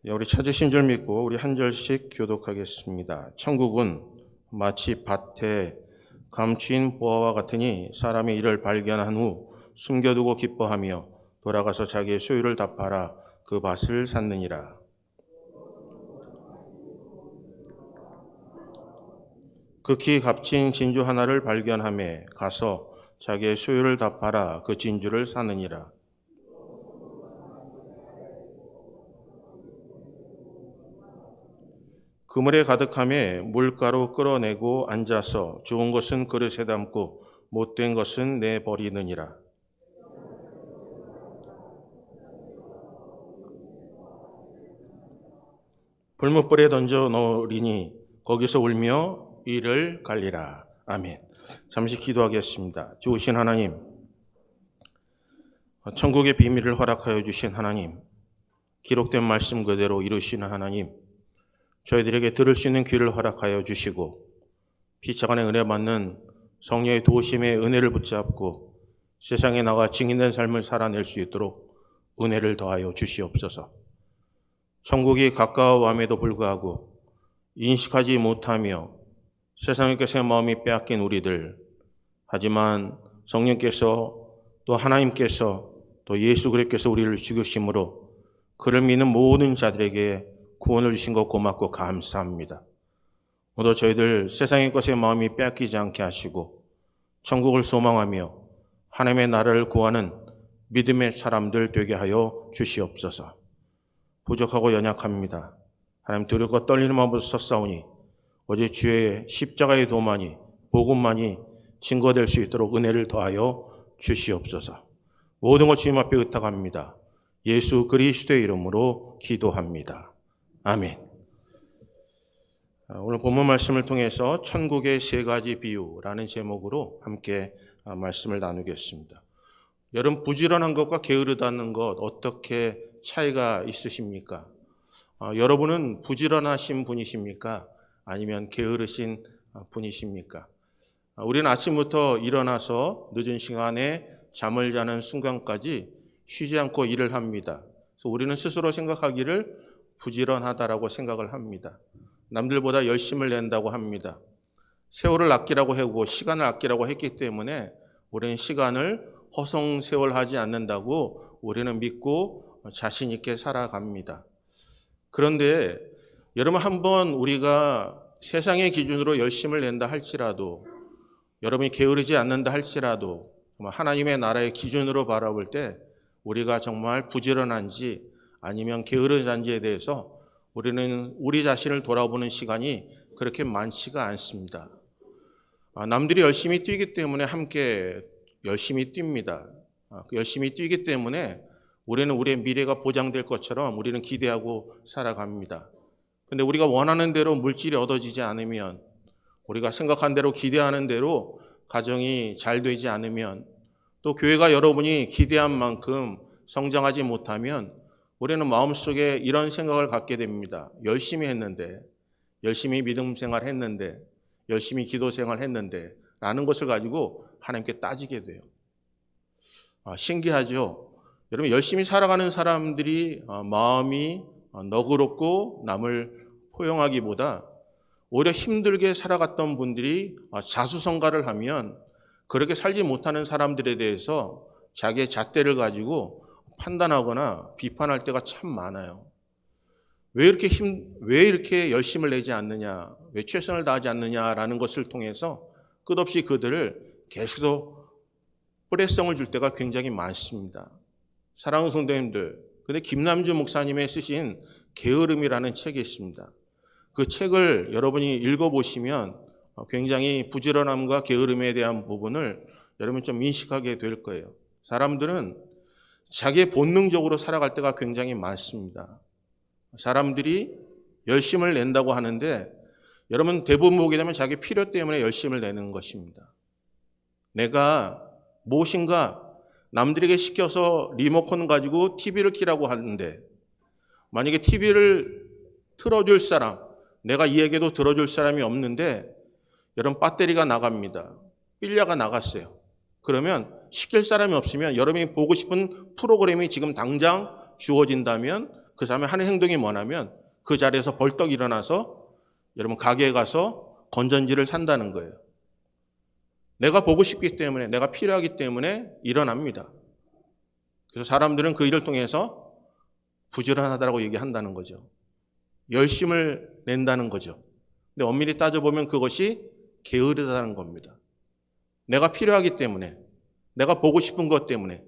우리 찾으신 줄 믿고 우리 한 절씩 교독하겠습니다. 천국은 마치 밭에 감추인 보화와 같으니 사람이 이를 발견한 후 숨겨두고 기뻐하며 돌아가서 자기의 소유를 다 팔아 그 밭을 샀느니라. 극히 값진 진주 하나를 발견하며 가서 자기의 소유를 다 팔아 그 진주를 사느니라. 그물에 가득하며 물가로 끌어내고 앉아서 좋은 것은 그릇에 담고 못된 것은 내버리느니라. 불못불에 던져 넣으리니 거기서 울며 이를 갈리라. 아멘. 잠시 기도하겠습니다. 좋으신 하나님, 천국의 비밀을 허락하여 주신 하나님, 기록된 말씀 그대로 이루시는 하나님, 저희들에게 들을 수 있는 귀를 허락하여 주시고 피차간의 은혜 받는 성령의 도우심의 은혜를 붙잡고 세상에 나가 증인된 삶을 살아낼 수 있도록 은혜를 더하여 주시옵소서. 천국이 가까워함에도 불구하고 인식하지 못하며 세상의 것에 마음이 빼앗긴 우리들, 하지만 성령께서 또 하나님께서 또 예수 그리스도께서 우리를 죽으심으로 그를 믿는 모든 자들에게 구원을 주신 것 고맙고 감사합니다. 오늘 저희들 세상의 것에 마음이 빼앗기지 않게 하시고 천국을 소망하며 하나님의 나라를 구하는 믿음의 사람들 되게 하여 주시옵소서. 부족하고 연약합니다. 하나님 두렵고 떨리는 마음으로 섰사오니 어제 주의 십자가의 도만이 복음만이 증거될 수 있도록 은혜를 더하여 주시옵소서. 모든 것 주님 앞에 의탁합니다. 예수 그리스도의 이름으로 기도합니다. 아멘. 오늘 본문 말씀을 통해서 천국의 세 가지 비유라는 제목으로 함께 말씀을 나누겠습니다. 여러분, 부지런한 것과 게으르다는 것 어떻게 차이가 있으십니까? 여러분은 부지런하신 분이십니까? 아니면 게으르신 분이십니까? 우리는 아침부터 일어나서 늦은 시간에 잠을 자는 순간까지 쉬지 않고 일을 합니다. 그래서 우리는 스스로 생각하기를 부지런하다라고 생각을 합니다. 남들보다 열심을 낸다고 합니다. 세월을 아끼라고 하고 시간을 아끼라고 했기 때문에 우리는 시간을 허송세월하지 않는다고 우리는 믿고 자신 있게 살아갑니다. 그런데 여러분, 한번 우리가 세상의 기준으로 열심을 낸다 할지라도, 여러분이 게으르지 않는다 할지라도 하나님의 나라의 기준으로 바라볼 때 우리가 정말 부지런한지 아니면 게으르잔지에 대해서 우리는 우리 자신을 돌아보는 시간이 그렇게 많지가 않습니다. 남들이 열심히 뛰기 때문에 함께 열심히 뜁니다. 열심히 뛰기 때문에 우리는 우리의 미래가 보장될 것처럼 우리는 기대하고 살아갑니다. 그런데 우리가 원하는 대로 물질이 얻어지지 않으면, 우리가 생각한 대로 기대하는 대로 가정이 잘 되지 않으면, 또 교회가 여러분이 기대한 만큼 성장하지 못하면 우리는 마음속에 이런 생각을 갖게 됩니다. 열심히 했는데, 열심히 믿음 생활 했는데, 열심히 기도 생활 했는데 라는 것을 가지고 하나님께 따지게 돼요. 신기하죠? 여러분, 열심히 살아가는 사람들이 마음이 너그럽고 남을 포용하기보다 오히려 힘들게 살아갔던 분들이 자수성가를 하면 그렇게 살지 못하는 사람들에 대해서 자기의 잣대를 가지고 판단하거나 비판할 때가 참 많아요. 왜 이렇게 열심을 내지 않느냐, 왜 최선을 다하지 않느냐라는 것을 통해서 끝없이 그들을 계속 뿌레성을 줄 때가 굉장히 많습니다. 사랑하는 성도님들, 근데 김남주 목사님의 쓰신 게으름이라는 책이 있습니다. 그 책을 여러분이 읽어보시면 굉장히 부지런함과 게으름에 대한 부분을 여러분 좀 인식하게 될 거예요. 사람들은 자기 본능적으로 살아갈 때가 굉장히 많습니다. 사람들이 열심을 낸다고 하는데 여러분 대부분 보게 되면 자기 필요 때문에 열심을 내는 것입니다. 내가 무엇인가 남들에게 시켜서 리모컨 가지고 TV를 켜라고 하는데 만약에 TV를 틀어줄 사람, 내가 이 얘기도 들어줄 사람이 없는데 여러분 배터리가 나갑니다. 필려가 나갔어요. 그러면 시킬 사람이 없으면 여러분이 보고 싶은 프로그램이 지금 당장 주어진다면 그 사람이 하는 행동이 뭐냐면 그 자리에서 벌떡 일어나서 여러분 가게에 가서 건전지를 산다는 거예요. 내가 보고 싶기 때문에, 내가 필요하기 때문에 일어납니다. 그래서 사람들은 그 일을 통해서 부지런하다고 얘기한다는 거죠. 열심을 낸다는 거죠. 근데 엄밀히 따져보면 그것이 게으르다는 겁니다. 내가 필요하기 때문에, 내가 보고 싶은 것 때문에,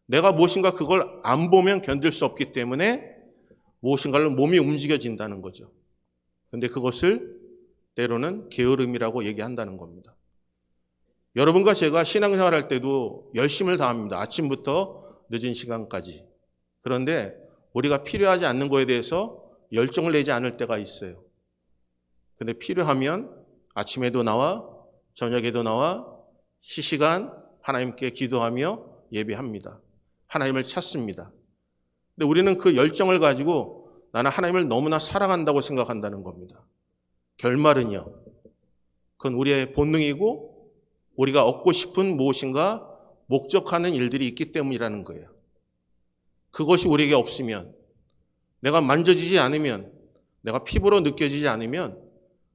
내가 무엇인가 그걸 안 보면 견딜 수 없기 때문에 무엇인가를 몸이 움직여진다는 거죠. 그런데 그것을 때로는 게으름이라고 얘기한다는 겁니다. 여러분과 제가 신앙생활 할 때도 열심을 다합니다. 아침부터 늦은 시간까지. 그런데 우리가 필요하지 않는 거에 대해서 열정을 내지 않을 때가 있어요. 근데 필요하면 아침에도 나와, 저녁에도 나와, 시시간 하나님께 기도하며 예배합니다. 하나님을 찾습니다. 근데 우리는 그 열정을 가지고 나는 하나님을 너무나 사랑한다고 생각한다는 겁니다. 결말은요, 그건 우리의 본능이고 우리가 얻고 싶은 무엇인가 목적하는 일들이 있기 때문이라는 거예요. 그것이 우리에게 없으면, 내가 만져지지 않으면, 내가 피부로 느껴지지 않으면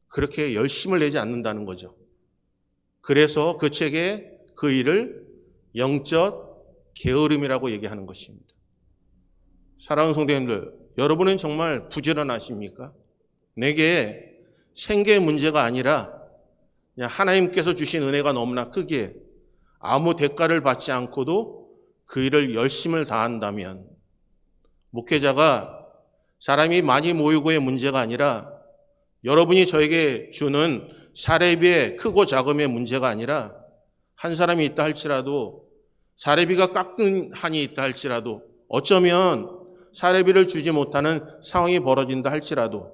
그렇게 열심을 내지 않는다는 거죠. 그래서 그 책에 그 일을 영적 게으름이라고 얘기하는 것입니다. 사랑하는 성도님들, 여러분은 정말 부지런하십니까? 내게 생계의 문제가 아니라 그냥 하나님께서 주신 은혜가 너무나 크기에 아무 대가를 받지 않고도 그 일을 열심을 다한다면, 목회자가 사람이 많이 모이고의 문제가 아니라 여러분이 저에게 주는 사례비의 크고 작음의 문제가 아니라 한 사람이 있다 할지라도 사례비가 깎은 한이 있다 할지라도 어쩌면 사례비를 주지 못하는 상황이 벌어진다 할지라도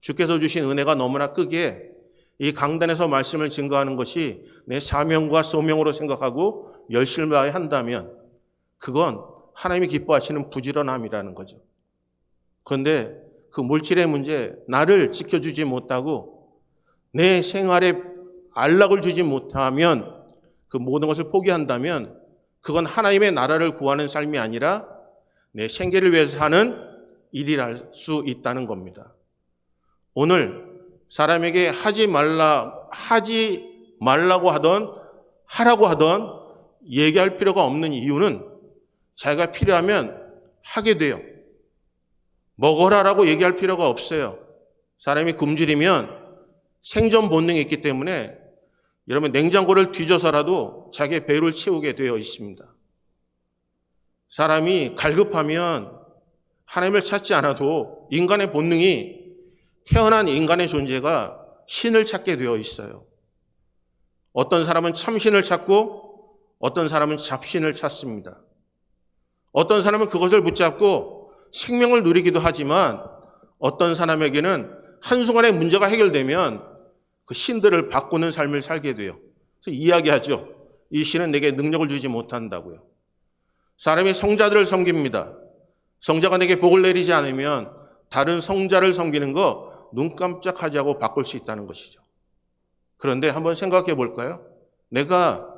주께서 주신 은혜가 너무나 크기에 이 강단에서 말씀을 증거하는 것이 내 사명과 소명으로 생각하고 열심히 한다면 그건 하나님이 기뻐하시는 부지런함이라는 거죠. 그런데 그 물질의 문제, 나를 지켜주지 못하고 내 생활에 안락을 주지 못하면, 그 모든 것을 포기한다면 그건 하나님의 나라를 구하는 삶이 아니라 내 생계를 위해서 하는 일이랄 수 있다는 겁니다. 오늘 사람에게 하지 말라고 하던 하라고 하던 얘기할 필요가 없는 이유는 자기가 필요하면 하게 돼요. 먹어라라고 얘기할 필요가 없어요. 사람이 굶주리면 생존 본능이 있기 때문에 여러분 냉장고를 뒤져서라도 자기의 배를 채우게 되어 있습니다. 사람이 갈급하면 하나님을 찾지 않아도 인간의 본능이, 태어난 인간의 존재가 신을 찾게 되어 있어요. 어떤 사람은 참신을 찾고 어떤 사람은 잡신을 찾습니다. 어떤 사람은 그것을 붙잡고 생명을 누리기도 하지만 어떤 사람에게는 한순간에 문제가 해결되면 그 신들을 바꾸는 삶을 살게 돼요. 그래서 이야기하죠. 이 신은 내게 능력을 주지 못한다고요. 사람이 성자들을 섬깁니다. 성자가 내게 복을 내리지 않으면 다른 성자를 섬기는 거 눈 깜짝하지 않고 바꿀 수 있다는 것이죠. 그런데 한번 생각해 볼까요? 내가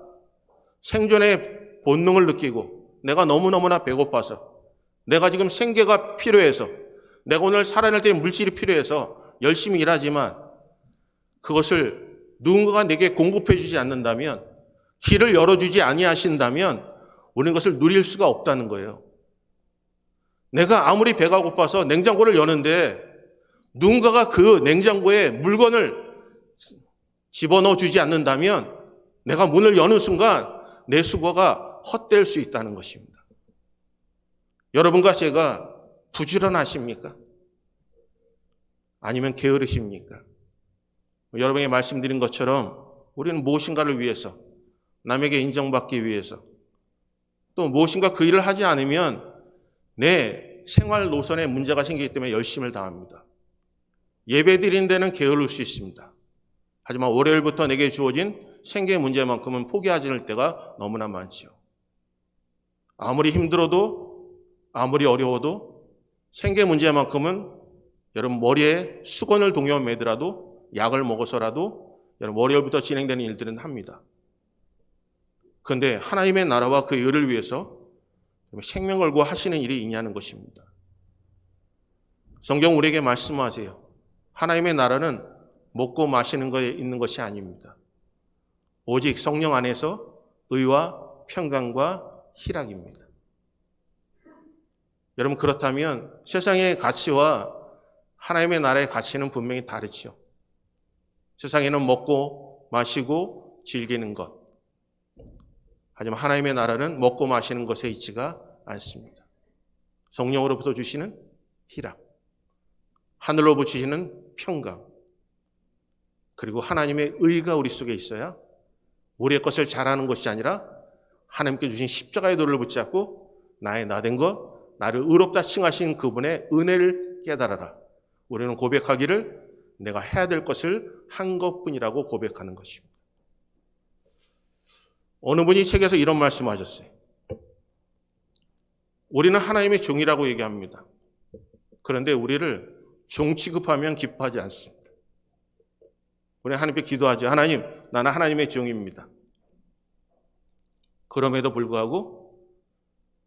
생존의 본능을 느끼고 내가 너무너무나 배고파서, 내가 지금 생계가 필요해서, 내가 오늘 살아낼 때 물질이 필요해서 열심히 일하지만 그것을 누군가가 내게 공급해 주지 않는다면, 길을 열어주지 아니하신다면 우리는 그것을 누릴 수가 없다는 거예요. 내가 아무리 배가 고파서 냉장고를 여는데 누군가가 그 냉장고에 물건을 집어넣어 주지 않는다면 내가 문을 여는 순간 내 수고가 헛될 수 있다는 것입니다. 여러분과 제가 부지런하십니까? 아니면 게으르십니까? 여러분이 말씀드린 것처럼 우리는 무엇인가를 위해서, 남에게 인정받기 위해서, 또 무엇인가 그 일을 하지 않으면 내 생활 노선에 문제가 생기기 때문에 열심을 다합니다. 예배 드리는 데는 게으를 수 있습니다. 하지만 월요일부터 내게 주어진 생계 문제만큼은 포기하지 않을 때가 너무나 많죠. 아무리 힘들어도, 아무리 어려워도 생계 문제만큼은 여러분 머리에 수건을 동여 매더라도, 약을 먹어서라도 여러분 월요일부터 진행되는 일들은 합니다. 그런데 하나님의 나라와 그 의를 위해서 생명 걸고 하시는 일이 있냐는 것입니다. 성경 우리에게 말씀하세요. 하나님의 나라는 먹고 마시는 것에 있는 것이 아닙니다. 오직 성령 안에서 의와 평강과 희락입니다. 여러분, 그렇다면 세상의 가치와 하나님의 나라의 가치는 분명히 다르죠. 세상에는 먹고 마시고 즐기는 것. 하지만 하나님의 나라는 먹고 마시는 것에 있지가 않습니다. 성령으로부터 주시는 희락, 하늘로부터 주시는 평강, 그리고 하나님의 의가 우리 속에 있어야 우리의 것을 잘하는 것이 아니라 하나님께 주신 십자가의 도를 붙잡고 나의 나된 것, 나를 의롭다 칭하신 그분의 은혜를 깨달아라. 우리는 고백하기를 내가 해야 될 것을 한 것뿐이라고 고백하는 것입니다. 어느 분이 책에서 이런 말씀하셨어요. 우리는 하나님의 종이라고 얘기합니다. 그런데 우리를 종 취급하면 기뻐하지 않습니다. 우리는 하나님께 기도하죠. 하나님, 나는 하나님의 종입니다. 그럼에도 불구하고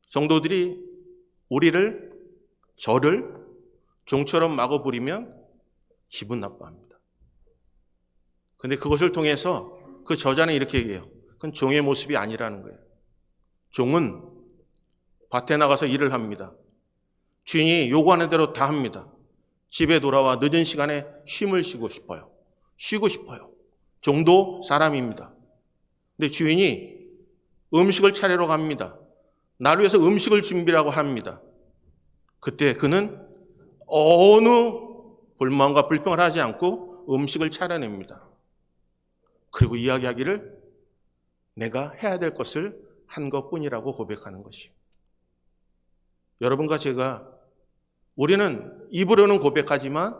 성도들이 저를 종처럼 마구 부리면 기분 나빠합니다. 그런데 그것을 통해서 그 저자는 이렇게 얘기해요. 그건 종의 모습이 아니라는 거예요. 종은 밭에 나가서 일을 합니다. 주인이 요구하는 대로 다 합니다. 집에 돌아와 늦은 시간에 쉼을 쉬고 싶어요. 종도 사람입니다. 근데 주인이 음식을 차리러 갑니다. 나를 위해서 음식을 준비라고 합니다. 그때 그는 어느 불만과 불평을 하지 않고 음식을 차려냅니다. 그리고 이야기하기를 내가 해야 될 것을 한 것뿐이라고 고백하는 것이요. 여러분과 제가 우리는 입으로는 고백하지만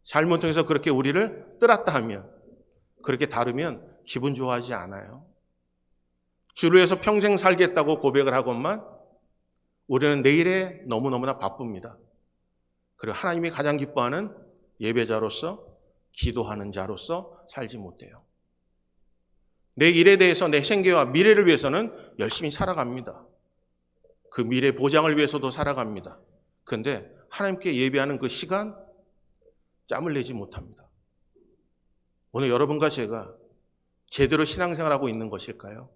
삶을 통해서 그렇게 우리를 떠났다 하면, 그렇게 다르면 기분 좋아하지 않아요. 주를 위해서 평생 살겠다고 고백을 하건만 우리는 내일에 너무너무나 바쁩니다. 그리고 하나님이 가장 기뻐하는 예배자로서, 기도하는 자로서 살지 못해요. 내 일에 대해서 내 생계와 미래를 위해서는 열심히 살아갑니다. 그 미래 보장을 위해서도 살아갑니다. 그런데 하나님께 예배하는 그 시간 짬을 내지 못합니다. 오늘 여러분과 제가 제대로 신앙생활하고 있는 것일까요?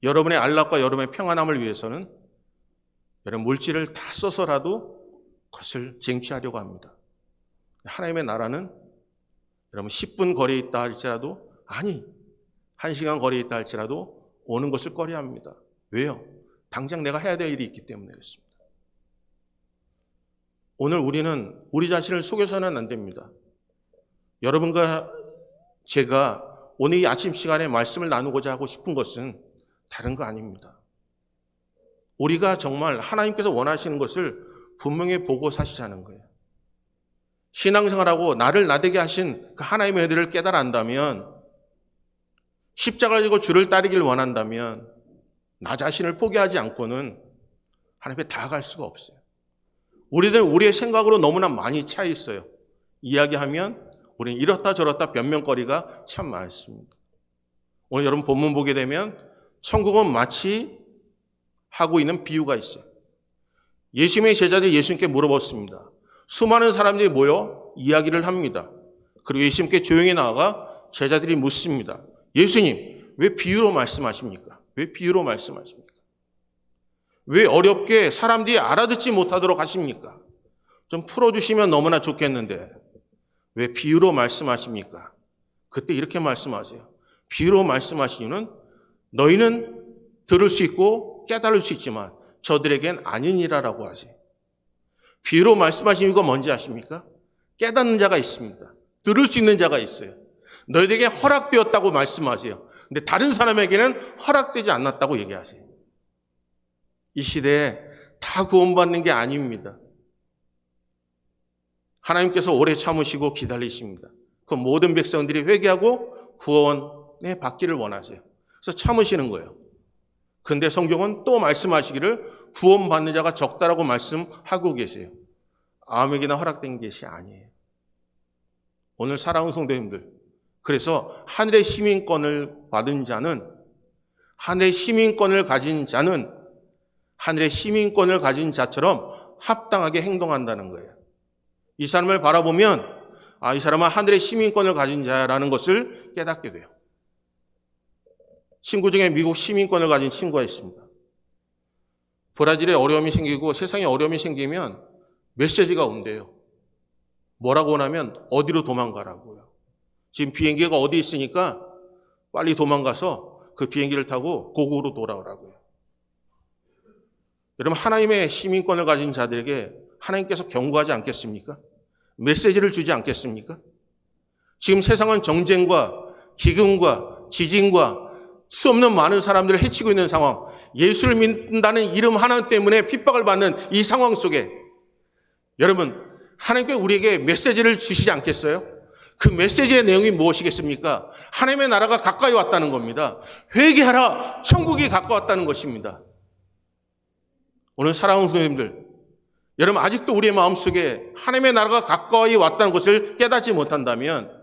여러분의 안락과 여러분의 평안함을 위해서는 여러분 물질을 다 써서라도 그것을 쟁취하려고 합니다. 하나님의 나라는 여러분 10분 거리에 있다 할지라도, 아니 1시간 거리에 있다 할지라도 오는 것을 꺼려합니다. 왜요? 당장 내가 해야 될 일이 있기 때문에 그렇습니다. 오늘 우리는 우리 자신을 속여서는 안 됩니다. 여러분과 제가 오늘 이 아침 시간에 말씀을 나누고자 하고 싶은 것은 다른 거 아닙니다. 우리가 정말 하나님께서 원하시는 것을 분명히 보고 사시자는 거예요. 신앙생활하고 나를 나되게 하신 그 하나님의 은혜를 깨달았다면, 십자가를 지고 주를 따르기를 원한다면 나 자신을 포기하지 않고는 하나님께 다가갈 수가 없어요. 우리들 우리의 생각으로 너무나 많이 차 있어요. 이야기하면 우리는 이렇다 저렇다 변명거리가 참 많습니다. 오늘 여러분 본문 보게 되면 천국은 마치 하고 있는 비유가 있어요. 예수님의 제자들이 예수님께 물어봤습니다. 수많은 사람들이 모여 이야기를 합니다. 그리고 예수님께 조용히 나아가 제자들이 묻습니다. 예수님, 왜 비유로 말씀하십니까? 왜 비유로 말씀하십니까? 왜 어렵게 사람들이 알아듣지 못하도록 하십니까? 좀 풀어주시면 너무나 좋겠는데 왜 비유로 말씀하십니까? 그때 이렇게 말씀하세요. 비유로 말씀하신 이유는 너희는 들을 수 있고 깨달을 수 있지만 저들에겐 아니니라라고 하세요. 비유로 말씀하신 이유가 뭔지 아십니까? 깨닫는 자가 있습니다. 들을 수 있는 자가 있어요. 너희들에게 허락되었다고 말씀하세요. 근데 다른 사람에게는 허락되지 않았다고 얘기하세요. 이 시대에 다 구원받는 게 아닙니다. 하나님께서 오래 참으시고 기다리십니다. 그 모든 백성들이 회개하고 구원에 받기를 원하세요. 그래서 참으시는 거예요. 근데 성경은 또 말씀하시기를 구원받는 자가 적다라고 말씀하고 계세요. 아무에게나 허락된 것이 아니에요. 오늘 사랑하는 성도님들, 그래서 하늘의 시민권을 받은 자는, 하늘의 시민권을 가진 자는 하늘의 시민권을 가진 자처럼 합당하게 행동한다는 거예요. 이 사람을 바라보면 이 사람은 하늘의 시민권을 가진 자라는 것을 깨닫게 돼요. 친구 중에 미국 시민권을 가진 친구가 있습니다. 브라질에 어려움이 생기고 세상에 어려움이 생기면 메시지가 온대요. 뭐라고 하냐면 어디로 도망가라고요. 지금 비행기가 어디 있으니까 빨리 도망가서 그 비행기를 타고 고국으로 돌아오라고요. 여러분, 하나님의 시민권을 가진 자들에게 하나님께서 경고하지 않겠습니까? 메시지를 주지 않겠습니까? 지금 세상은 정쟁과 기근과 지진과 수없는 많은 사람들을 해치고 있는 상황, 예수를 믿는다는 이름 하나 때문에 핍박을 받는 이 상황 속에 여러분, 하나님께서 우리에게 메시지를 주시지 않겠어요? 그 메시지의 내용이 무엇이겠습니까? 하나님의 나라가 가까이 왔다는 겁니다. 회개하라, 천국이 가까웠다는 것입니다. 오늘 사랑하는 성도님들, 여러분 아직도 우리의 마음속에 하나님의 나라가 가까이 왔다는 것을 깨닫지 못한다면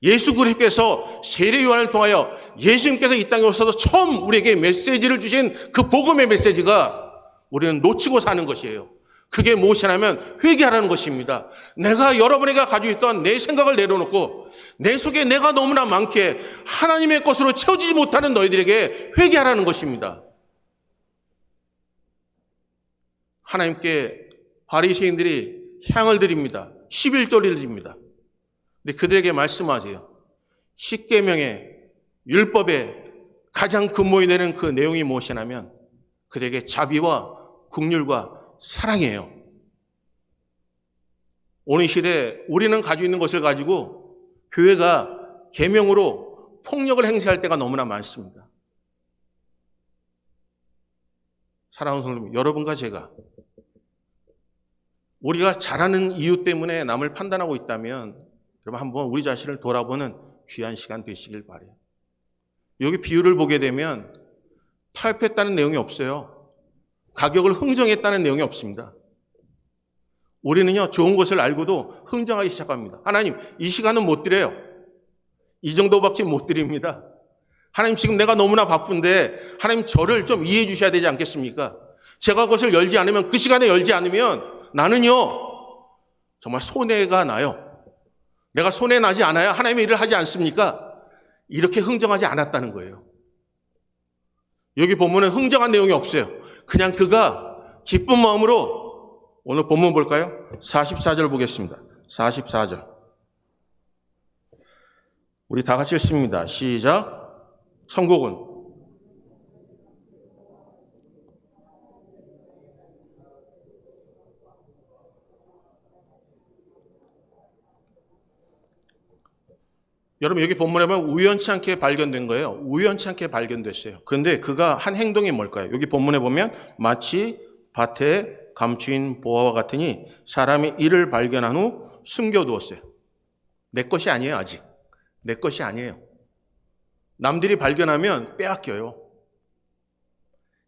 예수 그리스도께서 세례 요한을 통하여 예수님께서 이 땅에 오셔서 처음 우리에게 메시지를 주신 그 복음의 메시지가 우리는 놓치고 사는 것이에요. 그게 무엇이냐면 회개하라는 것입니다. 내가 여러분에게 가지고 있던 내 생각을 내려놓고 내 속에 내가 너무나 많기에 하나님의 것으로 채워지지 못하는 너희들에게 회개하라는 것입니다. 하나님께 바리새인들이 향을 드립니다. 11조를 드립니다. 근데 그들에게 말씀하세요. 십계명의 율법의 가장 근본이 되는 그 내용이 무엇이냐면 그들에게 자비와 긍휼과 사랑이에요. 오늘 시대에 우리는 가지고 있는 것을 가지고 교회가 계명으로 폭력을 행사할 때가 너무나 많습니다. 사랑하는 성도님, 여러분과 제가 우리가 잘하는 이유 때문에 남을 판단하고 있다면 여러분 한번 우리 자신을 돌아보는 귀한 시간 되시길 바라요. 여기 비유를 보게 되면 타협했다는 내용이 없어요. 가격을 흥정했다는 내용이 없습니다. 우리는요, 좋은 것을 알고도 흥정하기 시작합니다. 하나님, 이 시간은 못 드려요. 이 정도밖에 못 드립니다. 하나님, 지금 내가 너무나 바쁜데 하나님 저를 좀 이해해 주셔야 되지 않겠습니까? 제가 그것을 열지 않으면, 그 시간에 열지 않으면 나는요 정말 손해가 나요. 내가 손해 나지 않아야 하나님의 일을 하지 않습니까? 이렇게 흥정하지 않았다는 거예요. 여기 본문은 흥정한 내용이 없어요. 그냥 그가 기쁜 마음으로, 오늘 본문 볼까요? 44절 보겠습니다. 44절. 우리 다 같이 읽습니다. 시작. 천국은 여러분 여기 본문에 보면 우연치 않게 발견된 거예요. 우연치 않게 발견됐어요. 그런데 그가 한 행동이 뭘까요? 여기 본문에 보면 마치 밭에 감추인 보화와 같으니 사람이 이를 발견한 후 숨겨두었어요. 내 것이 아니에요. 아직 내 것이 아니에요. 남들이 발견하면 빼앗겨요.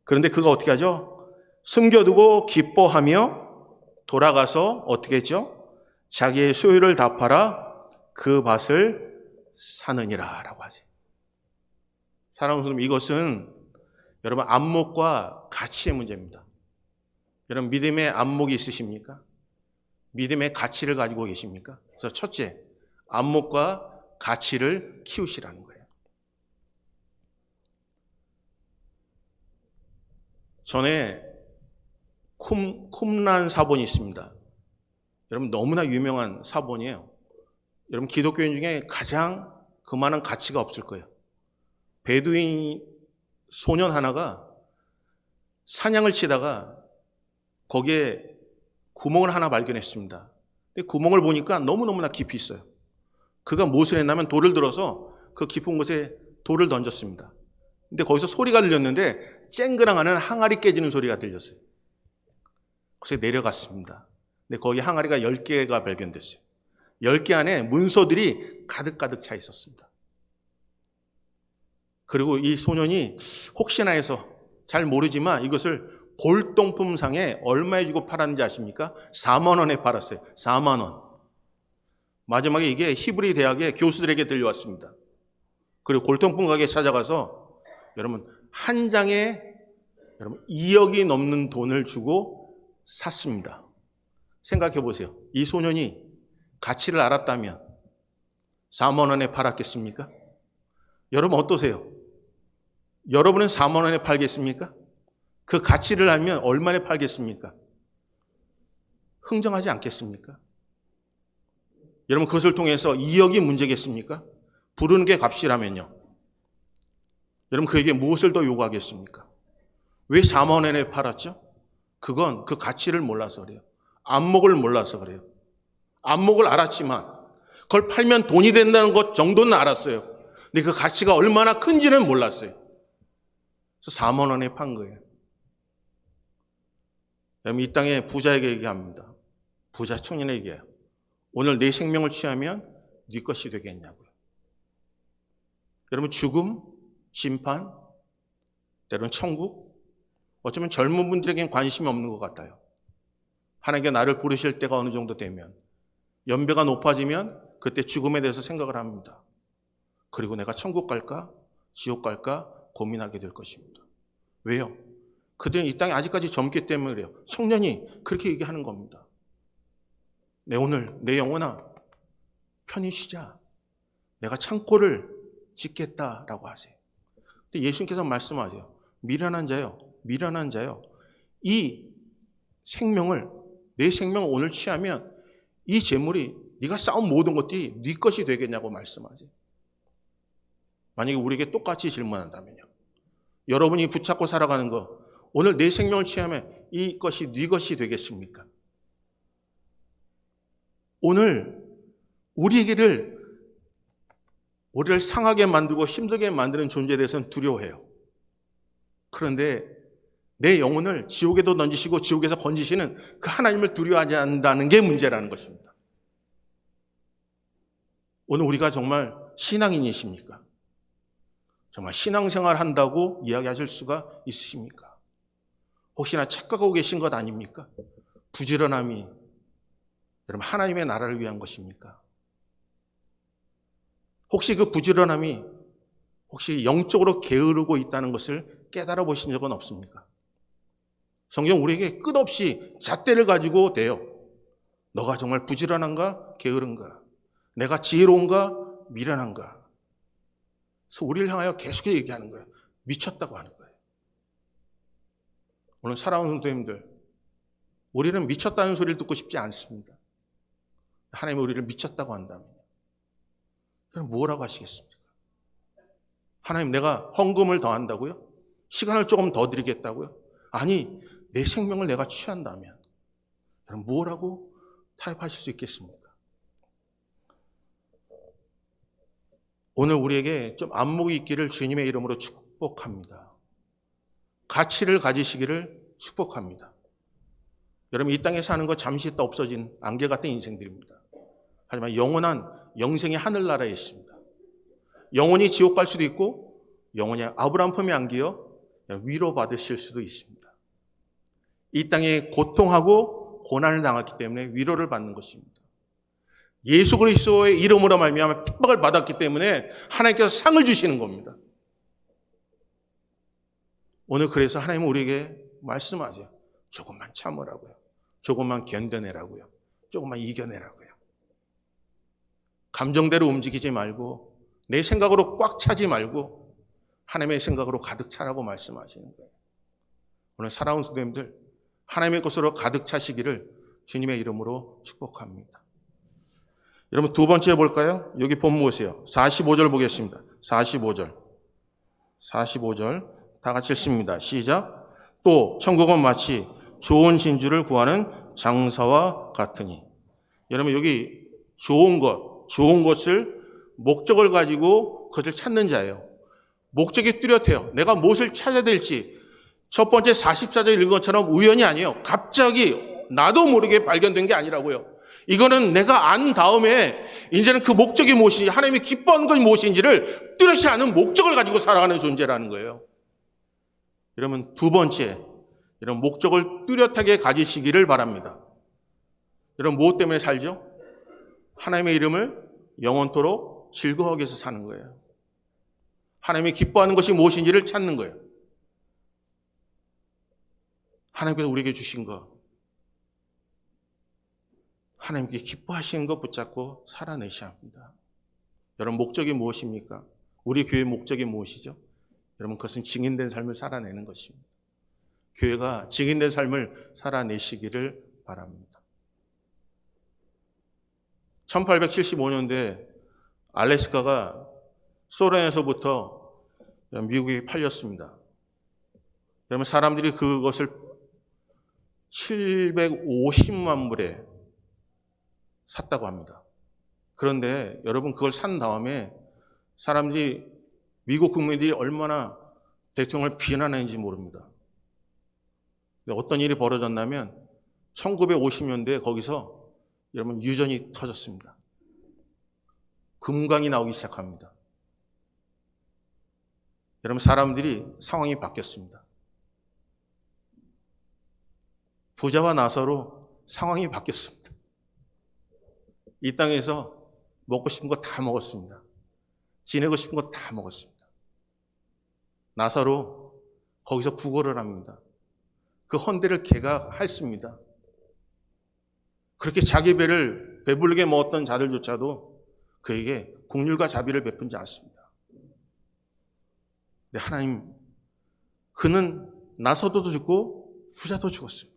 그런데 그가 어떻게 하죠? 숨겨두고 기뻐하며 돌아가서 어떻게 했죠? 자기의 소유를 다 팔아 그 밭을 사느니라 라고 하지. 사랑하는 성도님, 이것은 여러분 안목과 가치의 문제입니다. 여러분 믿음의 안목이 있으십니까? 믿음의 가치를 가지고 계십니까? 그래서 첫째, 안목과 가치를 키우시라는 거예요. 전에 쿰란 사본이 있습니다. 여러분 너무나 유명한 사본이에요. 여러분 기독교인 중에 가장 그만한 가치가 없을 거예요. 베두인 소년 하나가 사냥을 치다가 거기에 구멍을 하나 발견했습니다. 근데 구멍을 보니까 너무너무나 깊이 있어요. 그가 무엇을 했냐면 돌을 들어서 그 깊은 곳에 돌을 던졌습니다. 근데 거기서 소리가 들렸는데 쨍그랑하는 항아리 깨지는 소리가 들렸어요. 그래서 내려갔습니다. 근데 거기 항아리가 10개가 발견됐어요. 10개 안에 문서들이 가득가득 차 있었습니다. 그리고 이 소년이 혹시나 해서 잘 모르지만 이것을 골동품상에 얼마에 주고 팔았는지 아십니까? 4만 원에 팔았어요. 4만 원. 마지막에 이게 히브리 대학의 교수들에게 들려왔습니다. 그리고 골동품 가게에 찾아가서 여러분 한 장에 여러분 2억이 넘는 돈을 주고 샀습니다. 생각해 보세요. 이 소년이 가치를 알았다면 4만 원에 팔았겠습니까? 여러분 어떠세요? 여러분은 4만 원에 팔겠습니까? 그 가치를 알면 얼마에 팔겠습니까? 흥정하지 않겠습니까? 여러분 그것을 통해서 2억이 문제겠습니까? 부르는 게 값이라면요. 여러분 그에게 무엇을 더 요구하겠습니까? 왜 4만 원에 팔았죠? 그건 그 가치를 몰라서 그래요. 안목을 몰라서 그래요. 안목을 알았지만 그걸 팔면 돈이 된다는 것 정도는 알았어요. 근데 그 가치가 얼마나 큰지는 몰랐어요. 그래서 4만 원에 판 거예요. 여러분 이 땅의 부자에게 얘기합니다. 부자 청년에게 얘기해요. 오늘 내 생명을 취하면 네 것이 되겠냐고요. 여러분 죽음, 심판, 때로는 천국, 어쩌면 젊은 분들에게는 관심이 없는 것 같아요. 하나님께 나를 부르실 때가 어느 정도 되면, 연배가 높아지면 그때 죽음에 대해서 생각을 합니다. 그리고 내가 천국 갈까, 지옥 갈까 고민하게 될 것입니다. 왜요? 그들은 이 땅에 아직까지 젊기 때문에 그래요. 청년이 그렇게 얘기하는 겁니다. 오늘 내 영혼아 편히 쉬자. 내가 창고를 짓겠다라고 하세요. 근데 예수님께서 말씀하세요. 미련한 자요. 이 생명을, 내 생명을 오늘 취하면 이 재물이 네가 쌓은 모든 것들이 네 것이 되겠냐고 말씀하세요. 만약에 우리에게 똑같이 질문한다면요. 여러분이 붙잡고 살아가는 거, 오늘 내 생명을 취하면 이 것이 네 것이 되겠습니까? 오늘 우리를 상하게 만들고 힘들게 만드는 존재에 대해서는 두려워해요. 그런데 내 영혼을 지옥에도 던지시고 지옥에서 건지시는 그 하나님을 두려워하지 않는다는 게 문제라는 것입니다. 오늘 우리가 정말 신앙인이십니까? 정말 신앙생활 한다고 이야기하실 수가 있으십니까? 혹시나 착각하고 계신 것 아닙니까? 부지런함이 여러분 하나님의 나라를 위한 것입니까? 혹시 그 부지런함이 혹시 영적으로 게으르고 있다는 것을 깨달아 보신 적은 없습니까? 성경 우리에게 끝없이 잣대를 가지고 대요. 너가 정말 부지런한가? 게으른가? 내가 지혜로운가? 미련한가? 그래서 우리를 향하여 계속 얘기하는 거예요. 미쳤다고 하는 거예요. 오늘 사랑하는 성도님들, 우리는 미쳤다는 소리를 듣고 싶지 않습니다. 하나님이 우리를 미쳤다고 한다면 그럼 뭐라고 하시겠습니까? 하나님 내가 헌금을 더 한다고요? 시간을 조금 더 드리겠다고요? 아니 내 생명을 내가 취한다면 그럼 뭐라고 타협하실 수 있겠습니까? 오늘 우리에게 좀 안목이 있기를 주님의 이름으로 축복합니다. 가치를 가지시기를 축복합니다. 여러분 이 땅에 사는 거 잠시 있다 없어진 안개 같은 인생들입니다. 하지만 영원한 영생이 하늘나라에 있습니다. 영원히 지옥 갈 수도 있고 영원히 아브라함 품에 안기어 위로받으실 수도 있습니다. 이 땅에 고통하고 고난을 당했기 때문에 위로를 받는 것입니다. 예수 그리스도의 이름으로 말미암아 핍박을 받았기 때문에 하나님께서 상을 주시는 겁니다. 오늘 그래서 하나님은 우리에게 말씀하세요. 조금만 참으라고요. 조금만 견뎌내라고요. 조금만 이겨내라고요. 감정대로 움직이지 말고 내 생각으로 꽉 차지 말고 하나님의 생각으로 가득 차라고 말씀하시는 거예요. 오늘 사랑하는 성도님들 하나님의 것으로 가득 차시기를 주님의 이름으로 축복합니다. 여러분 두 번째 볼까요? 여기 본문 보세요. 45절 보겠습니다. 45절 다 같이 읽습니다. 시작. 또 천국은 마치 좋은 진주를 구하는 장사와 같으니. 여러분 여기 좋은 것을 목적을 가지고 그것을 찾는 자예요. 목적이 뚜렷해요. 내가 무엇을 찾아야 될지. 첫 번째 44절 읽은 것처럼 우연이 아니에요. 갑자기 나도 모르게 발견된 게 아니라고요. 이거는 내가 안 다음에 이제는 그 목적이 무엇인지 하나님이 기뻐하는 것이 무엇인지를 뚜렷이 아는 목적을 가지고 살아가는 존재라는 거예요. 여러분 두 번째 이런 목적을 뚜렷하게 가지시기를 바랍니다. 여러분 무엇 때문에 살죠? 하나님의 이름을 영원토록 즐거워하기 위해서 사는 거예요. 하나님이 기뻐하는 것이 무엇인지를 찾는 거예요. 하나님께서 우리에게 주신 것 하나님께 기뻐하시는 것 붙잡고 살아내셔야 합니다. 여러분, 목적이 무엇입니까? 우리 교회의 목적이 무엇이죠? 여러분, 그것은 증인된 삶을 살아내는 것입니다. 교회가 증인된 삶을 살아내시기를 바랍니다. 1875년도에 알래스카가 소련에서부터 미국에 팔렸습니다. 여러분, 사람들이 그것을 750만 불에 샀다고 합니다. 그런데 여러분, 그걸 산 다음에 사람들이, 미국 국민들이 얼마나 대통령을 비난했는지 모릅니다. 어떤 일이 벌어졌냐면 1950년대에 거기서 여러분 유전이 터졌습니다. 금광이 나오기 시작합니다. 여러분, 사람들이 상황이 바뀌었습니다. 부자와 나사로 상황이 바뀌었습니다. 이 땅에서 먹고 싶은 거 다 먹었습니다. 지내고 싶은 거 다 먹었습니다. 나사로 거기서 구걸을 합니다. 그 헌대를 개가했습니다. 그렇게 자기 배를 배부르게 먹었던 자들조차도 그에게 긍휼과 자비를 베푼지 않습니다. 근데 하나님, 그는 나사로도 죽고 부자도 죽었습니다.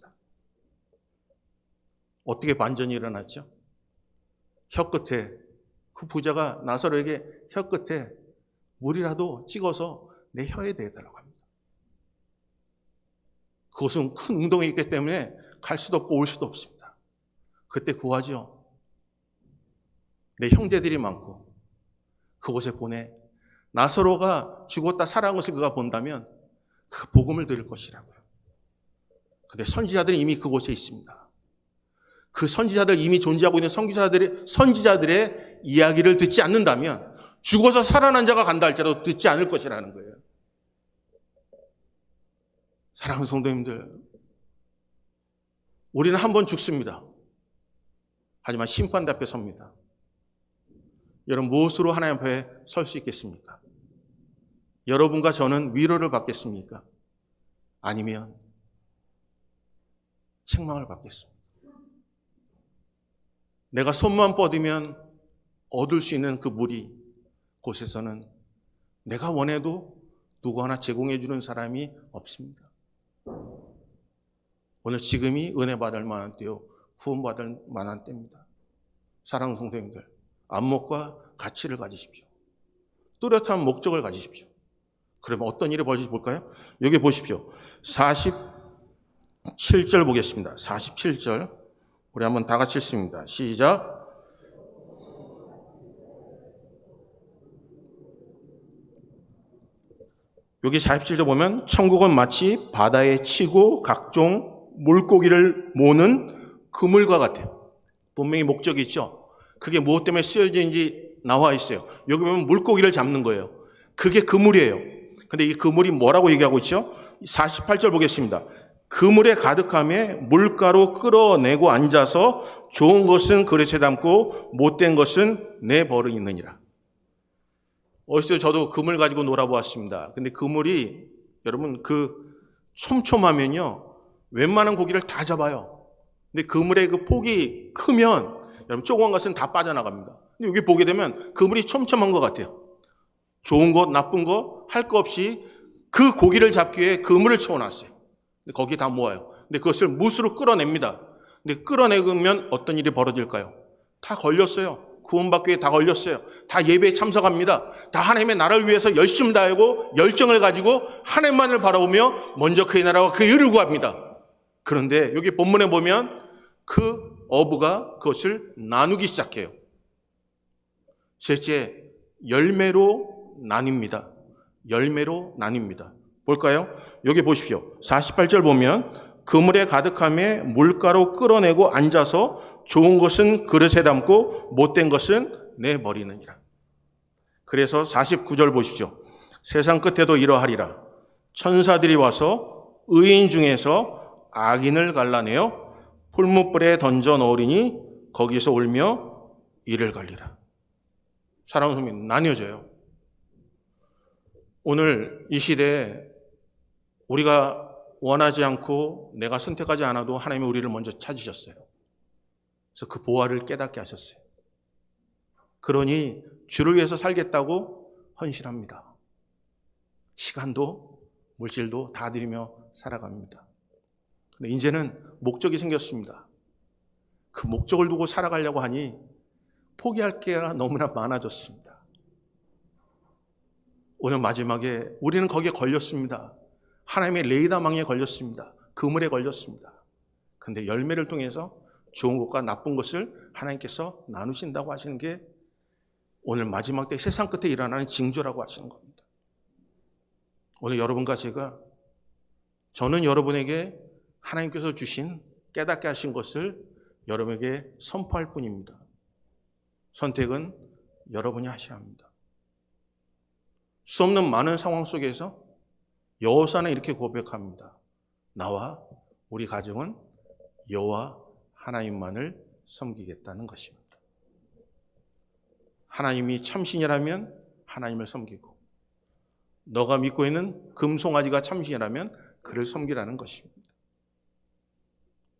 어떻게 반전이 일어났죠? 혀끝에, 그 부자가 나사로에게 혀끝에 물이라도 찍어서 내 혀에 대달라고 합니다. 그곳은 큰 웅덩이 있기 때문에 갈 수도 없고 올 수도 없습니다. 그때 구하죠. 내 형제들이 많고 그곳에 보내. 나사로가 죽었다 살아난 것을 그가 본다면 그 복음을 들을 것이라고요. 그런데 선지자들이 이미 그곳에 있습니다. 그 선지자들, 이미 존재하고 있는 선지자들의 이야기를 듣지 않는다면 죽어서 살아난 자가 간다 할지라도 듣지 않을 것이라는 거예요. 사랑하는 성도님들, 우리는 한 번 죽습니다. 하지만 심판대 앞에 섭니다. 여러분, 무엇으로 하나님 앞에 설 수 있겠습니까? 여러분과 저는 위로를 받겠습니까? 아니면 책망을 받겠습니까? 내가 손만 뻗으면 얻을 수 있는 그 물이 곳에서는 내가 원해도 누구 하나 제공해 주는 사람이 없습니다. 오늘 지금이 은혜 받을 만한 때요, 구원받을 만한 때입니다. 사랑하는 성도님들, 안목과 가치를 가지십시오. 뚜렷한 목적을 가지십시오. 그러면 어떤 일이 벌어질지 볼까요? 여기 보십시오. 47절 보겠습니다. 47절. 우리 한번 다 같이 읽습니다. 시작. 여기 47절 보면 천국은 마치 바다에 치고 각종 물고기를 모으는 그물과 같아요. 분명히 목적이 있죠. 그게 무엇 때문에 쓰여진지 나와 있어요. 여기 보면 물고기를 잡는 거예요. 그게 그물이에요. 근데 이 그물이 뭐라고 얘기하고 있죠? 48절 보겠습니다. 그물에 가득함에 물가로 끌어내고 앉아서 좋은 것은 그릇에 담고 못된 것은 내버리느니라. 어렸을 때 저도 그물 가지고 놀아보았습니다. 근데 그물이 여러분 촘촘하면요, 웬만한 고기를 다 잡아요. 근데 그물의 그 폭이 크면 여러분 조그만 것은 다 빠져나갑니다. 근데 여기 보게 되면 그물이 촘촘한 것 같아요. 좋은 것, 나쁜 것, 할 거 없이 그 고기를 잡기 위해 그물을 채워놨어요. 거기에 다 모아요. 근데 그것을 못으로 끌어냅니다. 근데 끌어내면 어떤 일이 벌어질까요? 다 걸렸어요. 구원받기 위해 다 걸렸어요. 다 예배에 참석합니다. 다 하나님의 나라를 위해서 열심 다하고 열정을 가지고 하나님만을 바라보며 먼저 그의 나라와 그의 의를 구합니다. 그런데 여기 본문에 보면 그 어부가 그것을 나누기 시작해요. 셋째, 열매로 나뉩니다. 열매로 나뉩니다. 볼까요? 여기 보십시오. 48절 보면 그물에 가득함에 물가로 끌어내고 앉아서 좋은 것은 그릇에 담고 못된 것은 내버리느니라. 그래서 49절 보십시오. 세상 끝에도 이러하리라. 천사들이 와서 의인 중에서 악인을 갈라내어 풀무불에 던져 넣으리니 거기서 울며 이를 갈리라. 사랑하는 성도님, 나뉘어져요. 오늘 이 시대에 우리가 원하지 않고 내가 선택하지 않아도 하나님이 우리를 먼저 찾으셨어요. 그래서 그 보화를 깨닫게 하셨어요. 그러니 주를 위해서 살겠다고 헌신합니다. 시간도 물질도 다 드리며 살아갑니다. 근데 이제는 목적이 생겼습니다. 그 목적을 두고 살아가려고 하니 포기할 게 너무나 많아졌습니다. 오늘 마지막에 우리는 거기에 걸렸습니다. 하나님의 레이더망에 걸렸습니다. 그물에 걸렸습니다. 그런데 열매를 통해서 좋은 것과 나쁜 것을 하나님께서 나누신다고 하시는 게 오늘 마지막 때 세상 끝에 일어나는 징조라고 하시는 겁니다. 오늘 여러분과 저는 여러분에게 하나님께서 주신 깨닫게 하신 것을 여러분에게 선포할 뿐입니다. 선택은 여러분이 하셔야 합니다. 수 없는 많은 상황 속에서 여호사는 이렇게 고백합니다. 나와 우리 가정은 여호와 하나님만을 섬기겠다는 것입니다. 하나님이 참신이라면 하나님을 섬기고, 너가 믿고 있는 금송아지가 참신이라면 그를 섬기라는 것입니다.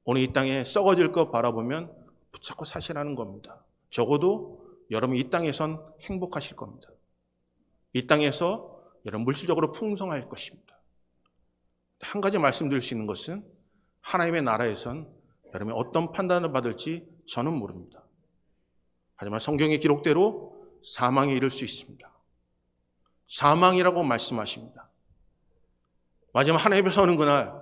오늘 이 땅에 썩어질 것 바라보면 붙잡고 사시라는 겁니다. 적어도 여러분 이 땅에선 행복하실 겁니다. 이 땅에서 여러분 물질적으로 풍성할 것입니다. 한 가지 말씀드릴 수 있는 것은 하나님의 나라에선 여러분이 어떤 판단을 받을지 저는 모릅니다. 하지만 성경의 기록대로 사망에 이를 수 있습니다. 사망이라고 말씀하십니다. 마지막 하나님 앞에 서는 그날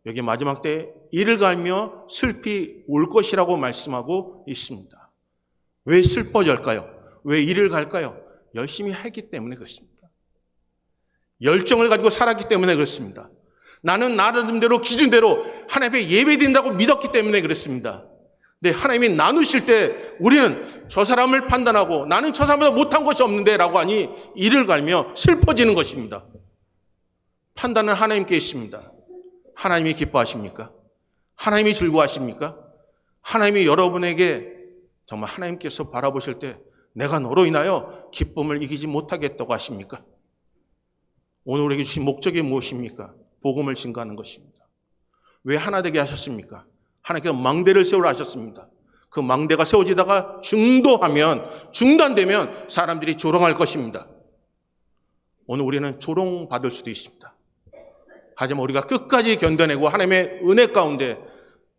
여기 마지막 때 이를 갈며 슬피 올 것이라고 말씀하고 있습니다. 왜 슬퍼질까요? 왜 이를 갈까요? 열심히 했기 때문에 그렇습니다. 열정을 가지고 살았기 때문에 그렇습니다. 나는 나름대로 기준대로 하나님 앞에 예배드린다고 믿었기 때문에 그렇습니다. 근데 하나님이 나누실 때 우리는 저 사람을 판단하고 나는 저 사람보다 못한 것이 없는데 라고 하니 이를 갈며 슬퍼지는 것입니다. 판단은 하나님께 있습니다. 하나님이 기뻐하십니까? 하나님이 즐거워하십니까? 하나님이 여러분에게 정말 하나님께서 바라보실 때 내가 너로 인하여 기쁨을 이기지 못하겠다고 하십니까? 오늘 우리에게 주신 목적이 무엇입니까? 복음을 증거하는 것입니다. 왜 하나 되게 하셨습니까? 하나님께서 망대를 세우라 하셨습니다. 그 망대가 세워지다가 중단되면 사람들이 조롱할 것입니다. 오늘 우리는 조롱받을 수도 있습니다. 하지만 우리가 끝까지 견뎌내고 하나님의 은혜 가운데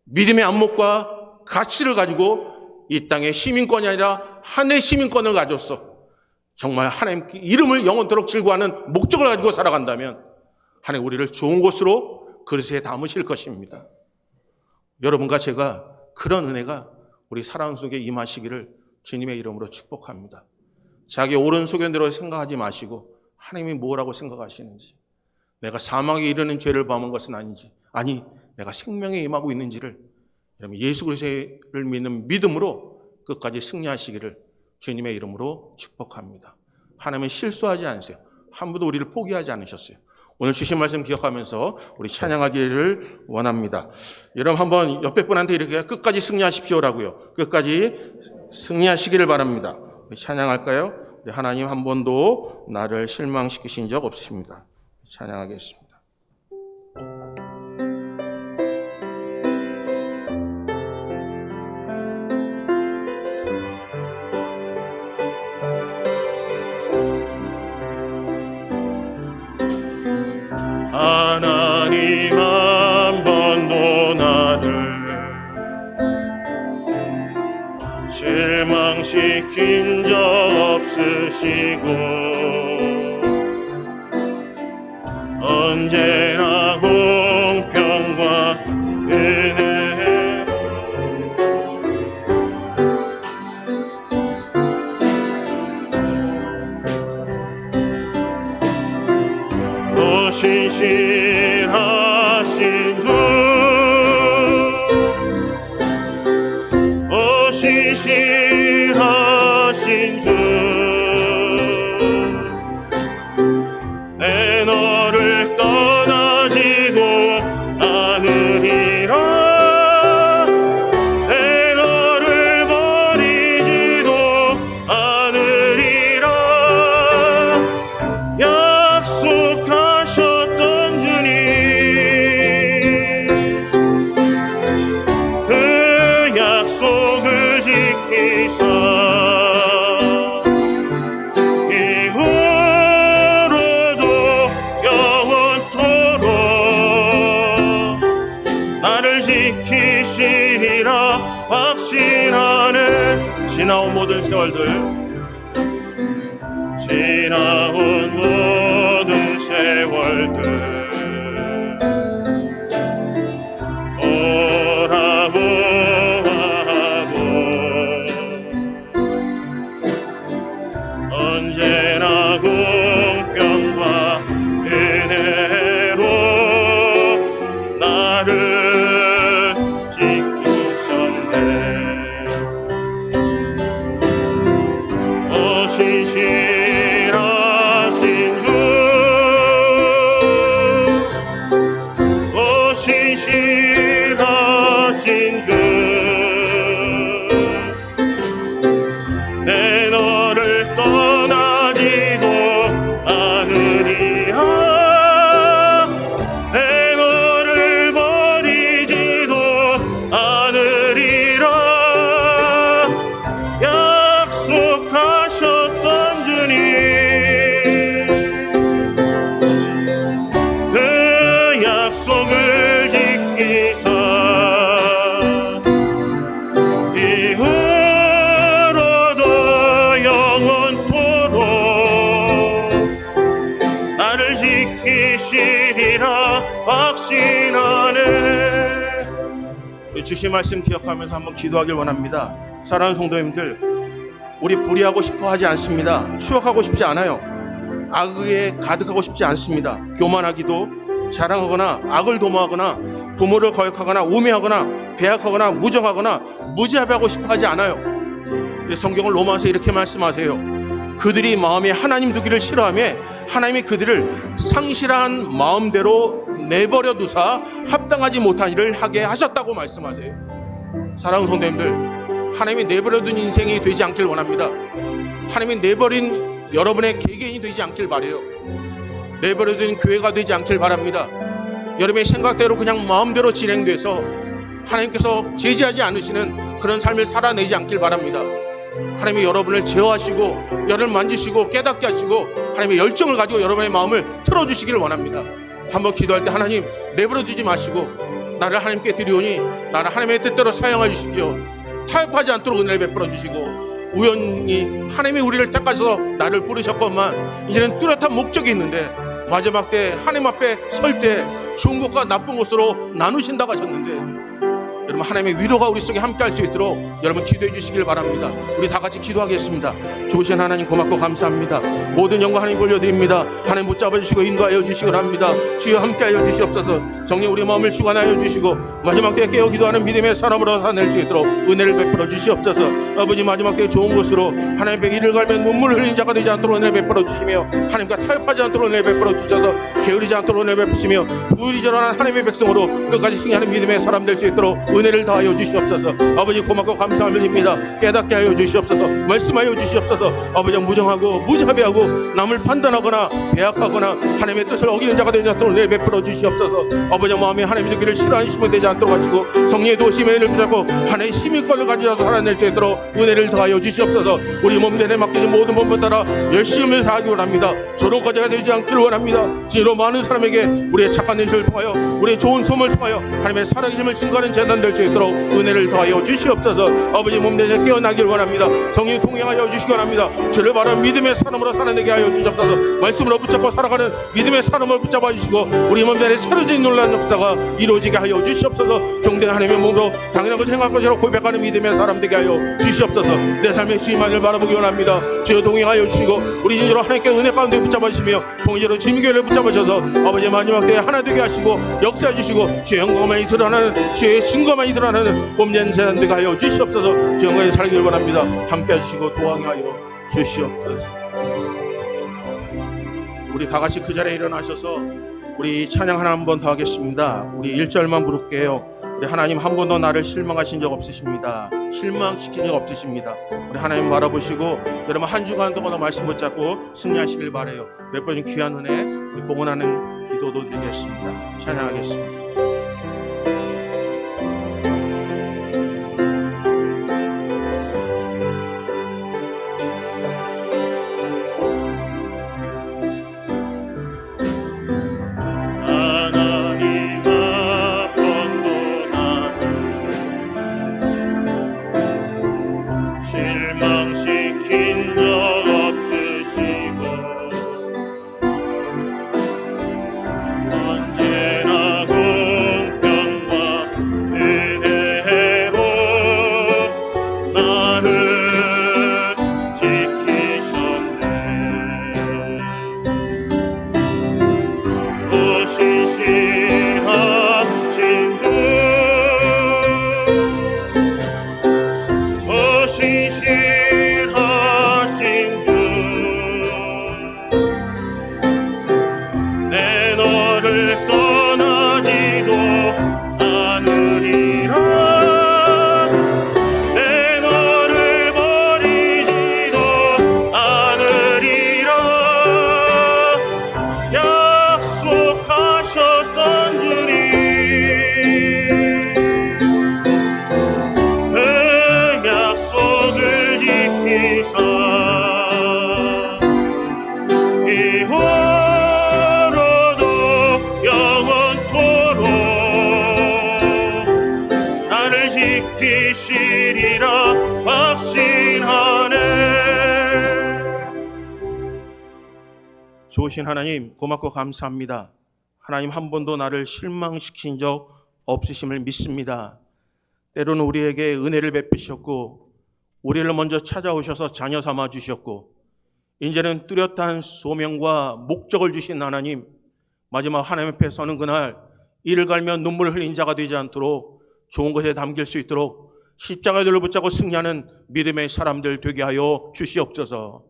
믿음의 안목과 가치를 가지고 이 땅의 시민권이 아니라 하늘의 시민권을 가져서 정말 하나님 이름을 영원토록 즐거워하는 목적을 가지고 살아간다면 하나님 우리를 좋은 곳으로 그릇에 담으실 것입니다. 여러분과 제가 그런 은혜가 우리 사랑 속에 임하시기를 주님의 이름으로 축복합니다. 자기 옳은 소견대로 생각하지 마시고 하나님이 뭐라고 생각하시는지, 내가 사망에 이르는 죄를 범한 것은 아닌지, 아니 내가 생명에 임하고 있는지를 여러분 예수 그리스도를 믿는 믿음으로 끝까지 승리하시기를 주님의 이름으로 축복합니다. 하나님은 실수하지 않으세요. 한 번도 우리를 포기하지 않으셨어요. 오늘 주신 말씀 기억하면서 우리 찬양하기를 원합니다. 여러분 한번 옆에 분한테 이렇게 끝까지 승리하십시오라고요. 끝까지 승리하시기를 바랍니다. 찬양할까요? 하나님 한 번도 나를 실망시키신 적 없습니다. 찬양하겠습니다. 하나님 한 번도 나를 실망시킨 적 없으시고 언제나 공평과 은혜 또 신실하신 주 신실하신 주 내 너를 떠나지도 않으리라 내 너를 버리지도 않으리라 약속하셨던 주님 지나온 모든 세월들, 지나온 모든 세월들 돌아보아하고 언제나 공평과 은혜로 나를 지키셨네. 신실하신 주, 오 신실하신 주, 내 너를 떠나지도 않으리라. 내 너를 버리지도 않으리라. 약속하셨던 주님, 그 약속을 지키사 이후로도 영원토록 나를 지키시리라 확신하네. 주신 말씀 기억하면서 한번 기도하길 원합니다. 사랑하는 성도님들, 우리 불의하고 싶어 하지 않습니다. 추억하고 싶지 않아요. 악에 가득하고 싶지 않습니다. 교만하기도, 자랑하거나 악을 도모하거나 부모를 거역하거나 우매하거나 배약하거나 무정하거나 무지하게 싶어 하지 않아요. 성경은 로마서 이렇게 말씀하세요. 그들이 마음에 하나님 두기를 싫어하며 하나님이 그들을 상실한 마음대로 내버려 두사 합당하지 못한 일을 하게 하셨다고 말씀하세요. 사랑하는 성도님들, 하나님이 내버려둔 인생이 되지 않길 원합니다. 하나님이 내버린 여러분의 개개인이 되지 않길 바라요. 내버려둔 교회가 되지 않길 바랍니다. 여러분의 생각대로 그냥 마음대로 진행돼서 하나님께서 제지하지 않으시는 그런 삶을 살아내지 않길 바랍니다. 하나님이 여러분을 제어하시고 여러분을 만지시고 깨닫게 하시고 하나님의 열정을 가지고 여러분의 마음을 틀어주시기를 원합니다. 한번 기도할 때 하나님 내버려두지 마시고 나를 하나님께 드리오니 나를 하나님의 뜻대로 사용해 주십시오. 타협하지 않도록 은혜를 베풀어 주시고, 우연히 하나님이 우리를 택하셔서 나를 부르셨건만 이제는 뚜렷한 목적이 있는데 마지막 때 하나님 앞에 설 때 좋은 것과 나쁜 것으로 나누신다고 하셨는데, 여러분 하나님의 위로가 우리 속에 함께 할 수 있도록 여러분 기도해 주시길 바랍니다. 우리 다 같이 기도하겠습니다. 좋으신 하나님 고맙고 감사합니다. 모든 영광 하나님 돌려드립니다. 하나님 붙잡아 주시고 인도하여 주시길 합니다. 주여 함께하여 주시옵소서. 성령 우리 마음을 주관하여 주시고 마지막 때에 깨어 기도하는 믿음의 사람으로 살아낼 수 있도록 은혜를 베풀어 주시옵소서. 아버지 마지막 때에 좋은 것으로 하나님께 이를 갈며 눈물을 흘린 자가 되지 않도록 은혜를 베풀어 주시며 하나님과 타협하지 않도록 은혜를 베풀어 주셔서 게으르지 않도록 은혜를 베푸시며 부지런한 하나님의 백성으로 끝까지 승리하는 믿음의 사람 될 수 있도록 은혜를 다하여 주시옵소서. 아버지 고맙고 감사함을 드립니다. 깨닫게 하여 주시옵소서. 말씀하여 주시옵소서. 아버지 무정하고 무자비하고 남을 판단하거나 배약하거나 하나님의 뜻을 어기는 자가 되지 않도록 은혜 베풀어 주시옵소서. 아버지 마음에 하나님의 두기를 싫어하는 심이 되지 않도록 하시고 성령의 도심의 은혜를 붙잡고 하나님의 힘일권을 가지셔서 살아낼 수 있도록 은혜를 다하여 주시옵소서. 우리 몸 내내 맡겨진 모든 몸을 따라 열심히 다하기 원합니다. 조롱까지가 되지 않기를 원합니다. 진로 많은 사람에게 우리의 착한 일을 통하여 우리의 좋은 소문을 통하여 하나님의 살아계심을 증거하는 재단 될 수 있도록 은혜를 더하여 주시옵소서. 아버지 몸 내내 깨어나길 원합니다. 성령 동행하여 주시기 원합니다. 주를 바라는 믿음의 사람으로 살아내게 하여 주시옵소서. 말씀으로 붙잡고 살아가는 믿음의 사람을 붙잡아 주시고 우리 몸 내내 새로진 놀라운 역사가 이루어지게 하여 주시옵소서. 종된 하나님의 몸으로 당연한 것을 행할 것이라고 고백하는 믿음의 사람 되게 하여 주시옵소서. 내 삶의 주님만을 바라보기 원합니다. 주여 동행하여 주시고 우리 진리로 하나님께 은혜 가운데 붙잡아 주시며 통일로 진교회를 붙잡아 주셔서 아버지 마지막 때에 하나 되게 하시고 역사해 주시고 주의 영광만이 드러나는 주의 증거만이 드러나는 몸된 세상 되게 하여 주시옵소서. 주의 영광에 살기를 원합니다. 함께 해주시고 도항하여 주시옵소서. 우리 다 같이 그 자리에 일어나셔서 우리 찬양 하나 한 번 더 하겠습니다. 우리 1절만 부를게요. 우리 하나님 한 번도 나를 실망하신 적 없으십니다. 실망시킨 적 없으십니다. 우리 하나님 바라보시고 여러분 한 주간 동안 말씀 붙잡고 승리하시길 바라요. 몇 번 귀한 은혜 우리 복원하는 기도도 드리겠습니다. 찬양하겠습니다. 실망 언제나 공평과 은혜로 나를 지키셨네. 신실하신 주, 신실하신 주, 내 너를 떠나지도 않으리라. 내 너를 버리지도 않으리라. 약속하셨던 주님, 그 약속을 지키사 이후로도 영원토록 나를 지키시리라 확신하네. 좋으신 하나님, 고맙고 감사합니다. 하나님, 한 번도 나를 실망시킨 적 없으심을 믿습니다. 때로는 우리에게 은혜를 베푸셨고 우리를 먼저 찾아오셔서 자녀 삼아 주셨고 이제는 뚜렷한 소명과 목적을 주신 하나님, 마지막 하나님 앞에 서는 그날 이를 갈며 눈물 흘린 자가 되지 않도록 좋은 것에 담길 수 있도록 십자가들을 붙잡고 승리하는 믿음의 사람들 되게 하여 주시옵소서.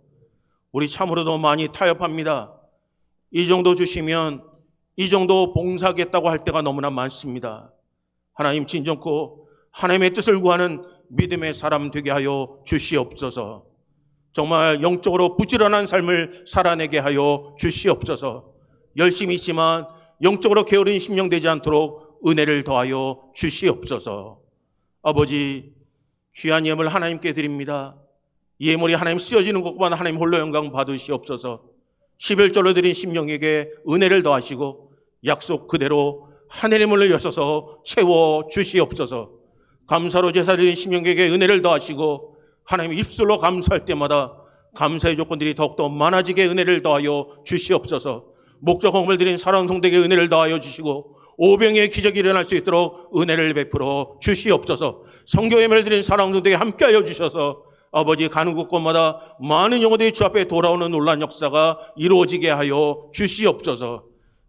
우리 참으로도 많이 타협합니다. 이 정도 주시면 이 정도 봉사하겠다고 할 때가 너무나 많습니다. 하나님, 진정코 하나님의 뜻을 구하는 믿음의 사람 되게 하여 주시옵소서. 정말 영적으로 부지런한 삶을 살아내게 하여 주시옵소서. 열심히 있지만 영적으로 게으른 심령 되지 않도록 은혜를 더하여 주시옵소서. 아버지, 귀한 예물 하나님께 드립니다. 예물이 하나님 쓰여지는 것만 하나님 홀로 영광 받으시옵소서. 11절로 드린 심령에게 은혜를 더하시고 약속 그대로 하늘의 문을 여셔서 채워 주시옵소서. 감사로 제사 드린 심령에게 은혜를 더하시고 하나님 입술로 감사할 때마다 감사의 조건들이 더욱더 많아지게 은혜를 더하여 주시옵소서. 목적 헌금을 드린 사랑하는 성도에게 은혜를 더하여 주시고 오병의 기적이 일어날 수 있도록 은혜를 베풀어 주시옵소서. 성교 예배를 드린 사랑하는 성도에게 함께하여 주셔서 아버지, 가는 곳곳마다 많은 영혼들이 주 앞에 돌아오는 놀라운 역사가 이루어지게 하여 주시옵소서.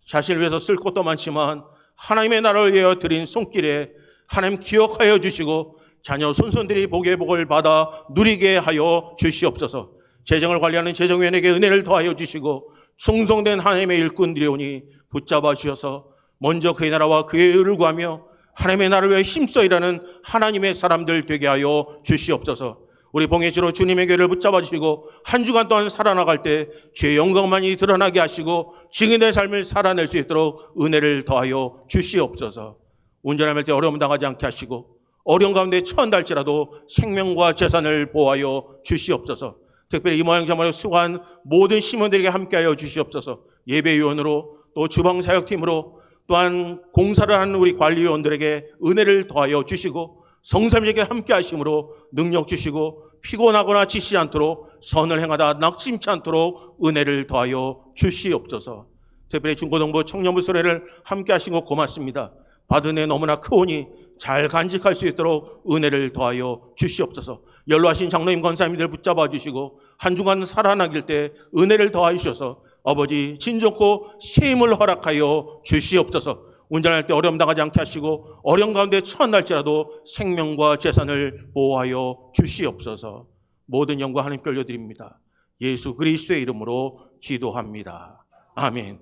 자신을 위해서 쓸 것도 많지만 하나님의 나라를 위하여 드린 손길에 하나님 기억하여 주시고 자녀 손손들이 복의 복을 받아 누리게 하여 주시옵소서. 재정을 관리하는 재정위원에게 은혜를 더하여 주시고 충성된 하나님의 일꾼들이오니 붙잡아 주셔서 먼저 그의 나라와 그의 의를 구하며 하나님의 나라를 위해 힘써 일하는 하나님의 사람들 되게 하여 주시옵소서. 우리 봉해주로 주님의 교회를 붙잡아 주시고 한 주간 동안 살아나갈 때 주의 영광만이 드러나게 하시고 증인의 삶을 살아낼 수 있도록 은혜를 더하여 주시옵소서. 운전할 때 어려움 당하지 않게 하시고 어려운 가운데 처한달지라도 생명과 재산을 보호하여 주시옵소서. 특별히 이 모양 저모양 수고한 모든 시민들에게 함께하여 주시옵소서. 예배위원으로 또 주방사역팀으로 또한 공사를 하는 우리 관리위원들에게 은혜를 더하여 주시고 성삼에게 함께하심으로 능력 주시고 피곤하거나 지치지 않도록 선을 행하다 낙심치 않도록 은혜를 더하여 주시옵소서. 특별히 중고등부 청년부 수련회를 함께하신 것 고맙습니다. 받은 애 너무나 크오니 잘 간직할 수 있도록 은혜를 더하여 주시옵소서. 연로하신 장로님 권사님들 붙잡아 주시고 한 주간 살아나길 때 은혜를 더하여 주셔서 아버지 진정코 쉼을 허락하여 주시옵소서. 운전할 때 어려움 당하지 않게 하시고 어려운 가운데 처한날지라도 생명과 재산을 보호하여 주시옵소서. 모든 영광 하나님께 올려드립니다. 예수 그리스도의 이름으로 기도합니다. 아멘.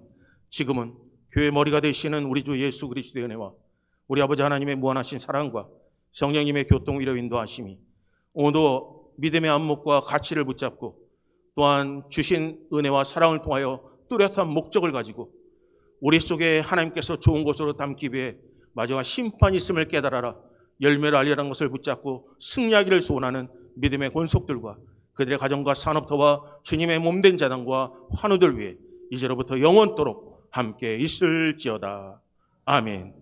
지금은 교회 머리가 되시는 우리 주 예수 그리스도의 은혜와 우리 아버지 하나님의 무한하신 사랑과 성령님의 교통 위로 인도하심이 오늘도 믿음의 안목과 가치를 붙잡고 또한 주신 은혜와 사랑을 통하여 뚜렷한 목적을 가지고 우리 속에 하나님께서 좋은 것으로 담기 위해 마지막 심판이 있음을 깨달아라 열매를 알리라는 것을 붙잡고 승리하기를 소원하는 믿음의 권속들과 그들의 가정과 산업터와 주님의 몸된 자당과 환우들 위해 이제로부터 영원토록 함께 있을지어다. 아멘.